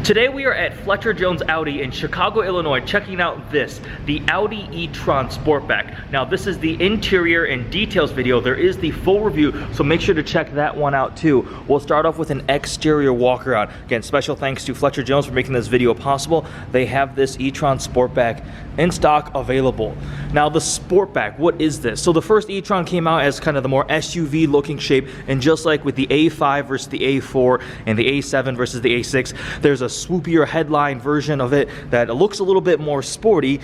Today we are at Fletcher Jones Audi in Chicago, Illinois, checking out this, the Audi e-tron Sportback. Now this is the interior and details video. There is the full review, so make sure to check that one out too. We'll start off with an exterior walk around. Again, special thanks to Fletcher Jones for making this video possible. They have this e-tron Sportback in stock available. Now the Sportback, what is this? So the first e-tron came out as kind of the more SUV looking shape, and just like with the A5 versus the A4 and the A7 versus the A6, there's a swoopier headline version of it that looks a little bit more sporty.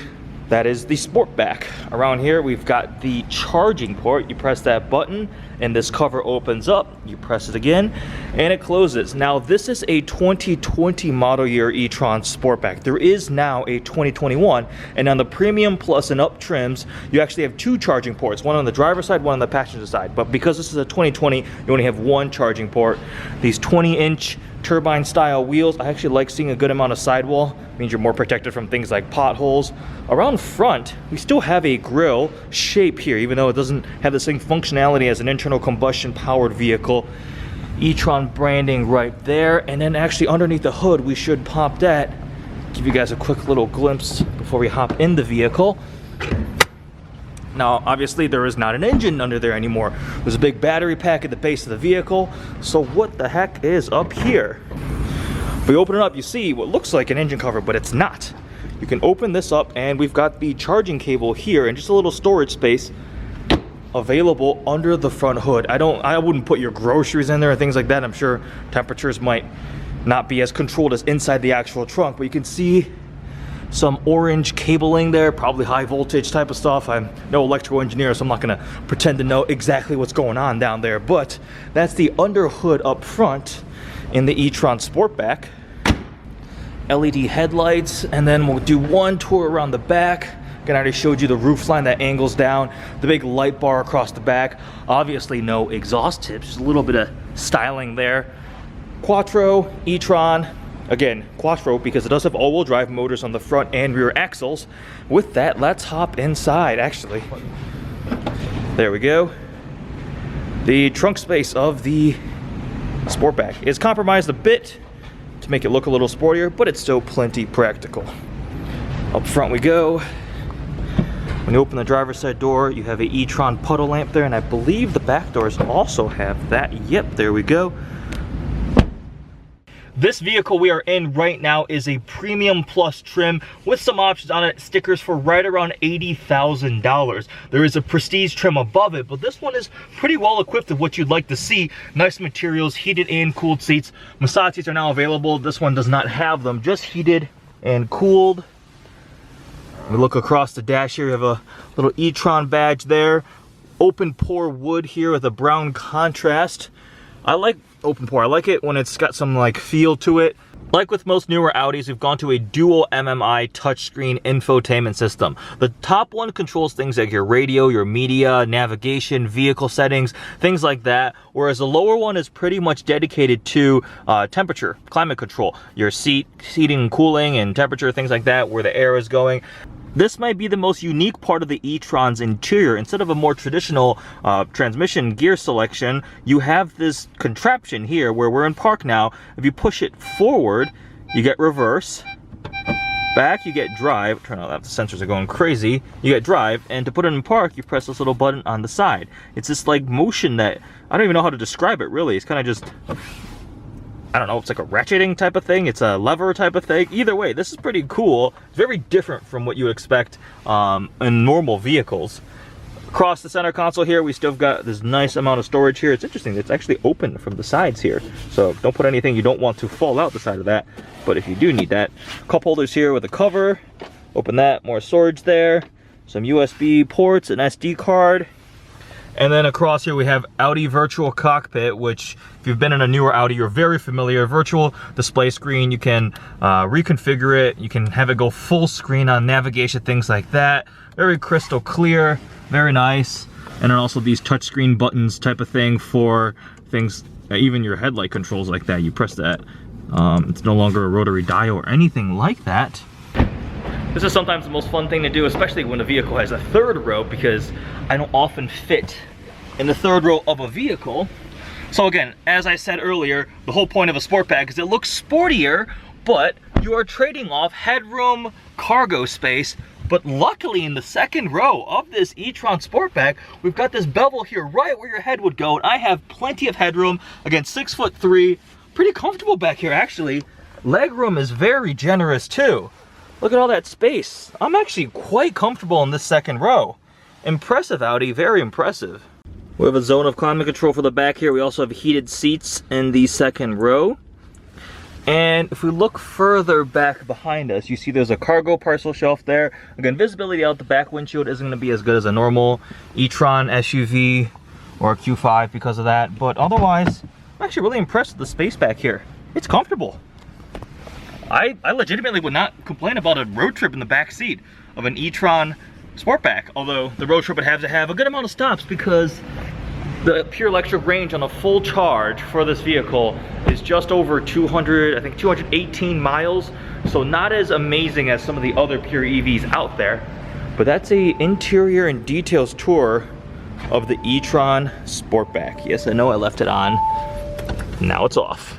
That is the Sportback. Around here we've got the charging port. You press that button and this cover opens up. You press it again and it closes. Now this is a 2020 model year e-tron Sportback. There is now a 2021, and on the premium plus and up trims you actually have two charging ports, one on the driver's side, one on the passenger side. But because this is a 2020, you only have one charging port. These 20-inch turbine style wheels. I actually like seeing a good amount of sidewall. Means you're more protected from things like potholes. Around front, we still have a grille shape here, even though it doesn't have the same functionality as an internal combustion powered vehicle. e-tron branding right there, and then actually underneath the hood we should pop that. Give you guys a quick little glimpse before we hop in the vehicle. Now, obviously, there is not an engine under there anymore. There's a big battery pack at the base of the vehicle. So what the heck is up here? If we open it up, you see what looks like an engine cover, but it's not. You can open this up, and we've got the charging cable here and just a little storage space available under the front hood. I wouldn't put your groceries in there and things like that. I'm sure temperatures might not be as controlled as inside the actual trunk, but you can see some orange cabling there, probably high voltage type of stuff. I'm no electrical engineer, so I'm not gonna pretend to know exactly what's going on down there, but that's the under hood up front in the e-tron Sportback. LED headlights, and then we'll do one tour around the back. Again, I already showed you the roofline that angles down, the big light bar across the back. Obviously no exhaust tips, just a little bit of styling there. Quattro, e-tron. Again, Quattro because it does have all-wheel drive motors on the front and rear axles. With that, let's hop inside, actually. There we go. The trunk space of the Sportback is compromised a bit to make it look a little sportier, but it's still plenty practical. Up front we go. When you open the driver's side door, you have a e-tron puddle lamp there, and I believe the back doors also have that. Yep, there we go. This vehicle we are in right now is a premium plus trim with some options on it, stickers for right around $80,000. There is a prestige trim above it, but this one is pretty well equipped with what you'd like to see. Nice materials, heated and cooled seats. Massage seats are now available. This one does not have them, just heated and cooled. We look across the dash here, you have a little e-tron badge there. Open pore wood here with a brown contrast. I like open pore. I like it when it's got some like feel to it. Like with most newer Audis, we've gone to a dual MMI touchscreen infotainment system. The top one controls things like your radio, your media, navigation, vehicle settings, things like that. Whereas the lower one is pretty much dedicated to temperature, climate control, your seating and cooling and temperature, things like that, where the air is going. This might be the most unique part of the e-tron's interior. Instead of a more traditional transmission gear selection, you have this contraption here where we're in park now. If you push it forward, you get reverse. Back, you get drive. Turn out, the sensors are going crazy. You get drive, and to put it in park, you press this little button on the side. It's this like motion that, I don't even know how to describe it really. It's kind of just, I don't know, it's like a ratcheting type of thing, it's a lever type of thing. Either way, this is pretty cool. It's very different from what you would expect in normal vehicles. Across the center console here, we still got this nice amount of storage here. It's interesting, it's actually open from the sides here. So don't put anything you don't want to fall out the side of that. But if you do need that, cup holders here with a cover. Open that, more storage there. Some USB ports, an SD card. And then across here we have Audi Virtual Cockpit, which if you've been in a newer Audi, you're very familiar. Virtual display screen, you can reconfigure it. You can have it go full screen on navigation, things like that. Very crystal clear, very nice. And then also these touchscreen buttons type of thing for things, even your headlight controls like that. You press that. It's no longer a rotary dial or anything like that. This is sometimes the most fun thing to do, especially when a vehicle has a third row, because I don't often fit in the third row of a vehicle. So again, as I said earlier, the whole point of a Sportback is it looks sportier, but you are trading off headroom, cargo space. But luckily in the second row of this e-tron Sportback, we've got this bevel here right where your head would go, and I have plenty of headroom. Again, 6'3", pretty comfortable back here actually. Leg room is very generous too. Look at all that space. I'm actually quite comfortable in this second row. Impressive, Audi, very impressive. We have a zone of climate control for the back here. We also have heated seats in the second row. And if we look further back behind us, you see there's a cargo parcel shelf there. Again, visibility out the back windshield isn't going to be as good as a normal e-tron SUV or a Q5 because of that. But otherwise, I'm actually really impressed with the space back here. It's comfortable. I legitimately would not complain about a road trip in the back seat of an e-tron Sportback. Although the road trip would have to have a good amount of stops because the pure electric range on a full charge for this vehicle is just over 200, I think 218 miles. So not as amazing as some of the other pure EVs out there. But that's a interior and details tour of the e-tron Sportback. Yes, I know I left it on. Now it's off.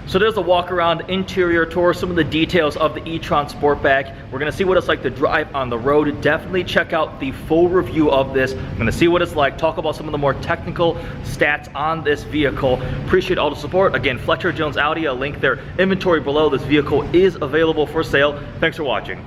So there's a walk around interior tour, some of the details of the e-tron Sportback. We're gonna see what it's like to drive on the road. Definitely check out the full review of this. I'm gonna see what it's like, talk about some of the more technical stats on this vehicle. Appreciate all the support. Again, Fletcher Jones Audi, I'll link their inventory below. This vehicle is available for sale. Thanks for watching.